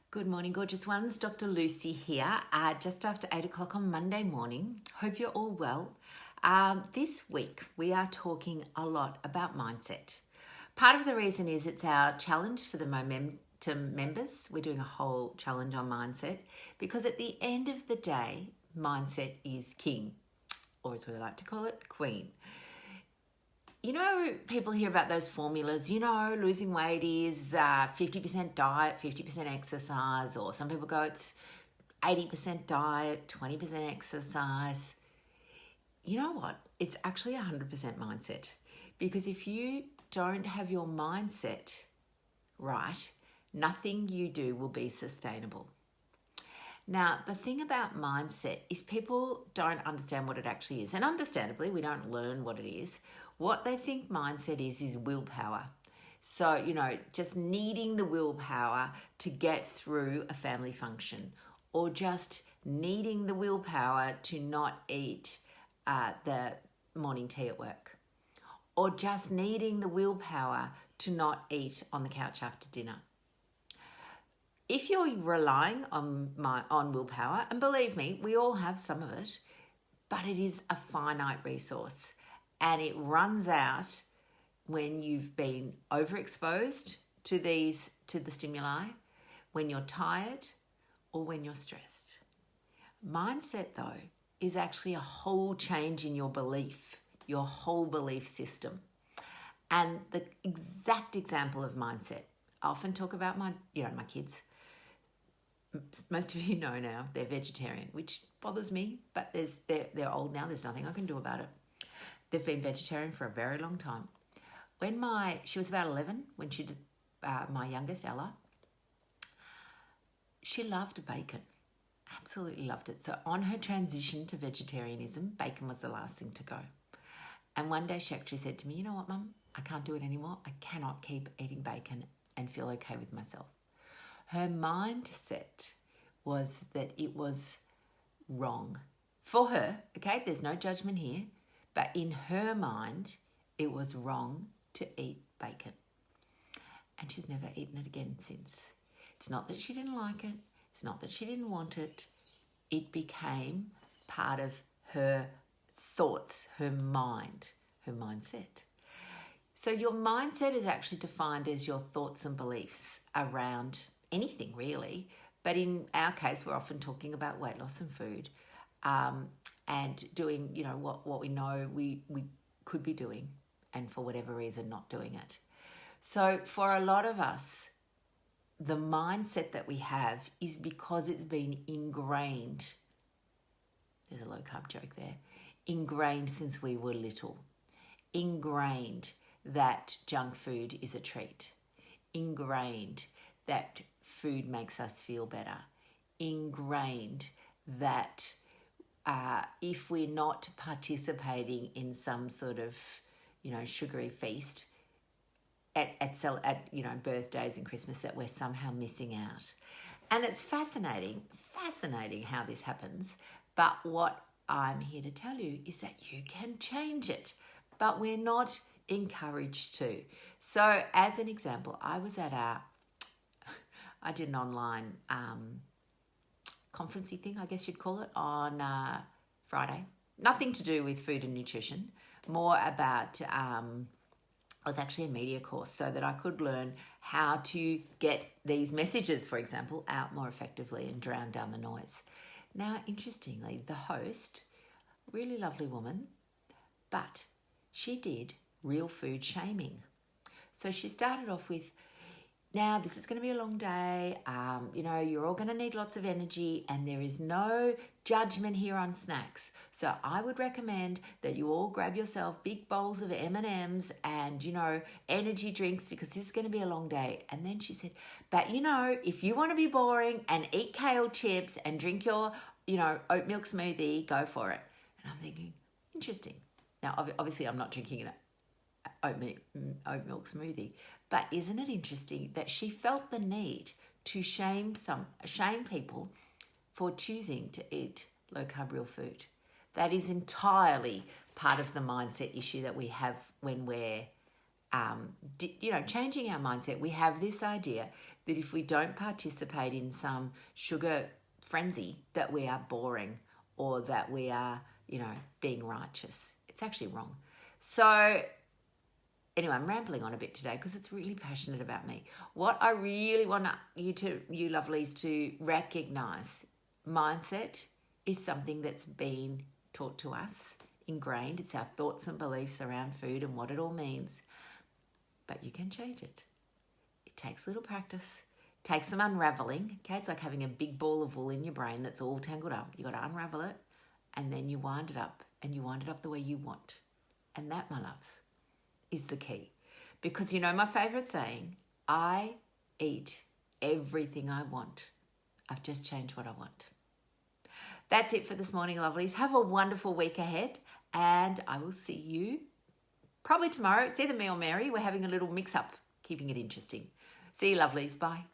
Good morning, gorgeous ones. Dr. Lucy here, just after 8 o'clock on Monday morning. Hope you're all well. This week, we are talking a lot about mindset. Part of the reason is it's our challenge for the Momentum members. We're doing a whole challenge on mindset because at the end of the day, mindset is king, or as we like to call it, queen. You know, people hear about those formulas, losing weight is 50% diet, 50% exercise, or some people go it's 80% diet, 20% exercise. You know what? It's actually 100% mindset. Because if you don't have your mindset right, nothing you do will be sustainable. Now, the thing about mindset is people don't understand what it actually is. And understandably, we don't learn what it is. What they think mindset is willpower. So, just needing the willpower to get through a family function, or just needing the willpower to not eat the morning tea at work, or just needing the willpower to not eat on the couch after dinner. If you're relying on willpower, and believe me, we all have some of it, but it is a finite resource. And it runs out when you've been overexposed to the stimuli, when you're tired, or when you're stressed. Mindset, though, is actually a whole change in your belief, your whole belief system. And the exact example of mindset, I often talk about my kids. Most of you know now they're vegetarian, which bothers me, but they're old now. There's nothing I can do about it. They've been vegetarian for a very long time. When she was about 11, when she did my youngest, Ella, she loved bacon. Absolutely loved it. So on her transition to vegetarianism, bacon was the last thing to go. And one day she actually said to me, "You know what, Mum? I can't do it anymore. I cannot keep eating bacon and feel okay with myself." Her mindset was that it was wrong for her. Okay, there's no judgment here. But in her mind, it was wrong to eat bacon. And she's never eaten it again since. It's not that she didn't like it. It's not that she didn't want it. It became part of her thoughts, her mind, her mindset. So your mindset is actually defined as your thoughts and beliefs around anything really. But in our case, we're often talking about weight loss and food. And doing, what we know we could be doing, and for whatever reason not doing it. So for a lot of us, the mindset that we have is because it's been ingrained. There's a low carb joke there. Ingrained since we were little. Ingrained that junk food is a treat. Ingrained that food makes us feel better. Ingrained that if we're not participating in some sort of, sugary feast at birthdays and Christmas, that we're somehow missing out. And it's fascinating how this happens. But what I'm here to tell you is that you can change it, but we're not encouraged to. So as an example, I was at I did an online conferencey thing, I guess you'd call it, on Friday. Nothing to do with food and nutrition, more about, it was actually a media course so that I could learn how to get these messages, for example, out more effectively and drown down the noise. Now, interestingly, the host, really lovely woman, but she did real food shaming. So she started off with, "Now, this is going to be a long day. You're all going to need lots of energy, and there is no judgment here on snacks. So I would recommend that you all grab yourself big bowls of M&Ms and, energy drinks, because this is going to be a long day." And then she said, "But, if you want to be boring and eat kale chips and drink your, oat milk smoothie, go for it." And I'm thinking, interesting. Now, obviously, I'm not drinking an oat milk smoothie. But isn't it interesting that she felt the need to shame people for choosing to eat low-carb real food? That is entirely part of the mindset issue that we have when we're, changing our mindset. We have this idea that if we don't participate in some sugar frenzy, that we are boring or that we are, being righteous. It's actually wrong. So anyway, I'm rambling on a bit today because it's really passionate about me. What I really want you lovelies to recognize, mindset is something that's been taught to us, ingrained. It's our thoughts and beliefs around food and what it all means. But you can change it. It takes a little practice. It takes some unraveling. Okay, it's like having a big ball of wool in your brain that's all tangled up. You got to unravel it, and then you wind it up, and you wind it up the way you want. And that, my loves, is the key. Because my favourite saying, I eat everything I want. I've just changed what I want. That's it for this morning, lovelies. Have a wonderful week ahead, and I will see you probably tomorrow. It's either me or Mary. We're having a little mix-up, keeping it interesting. See you, lovelies. Bye.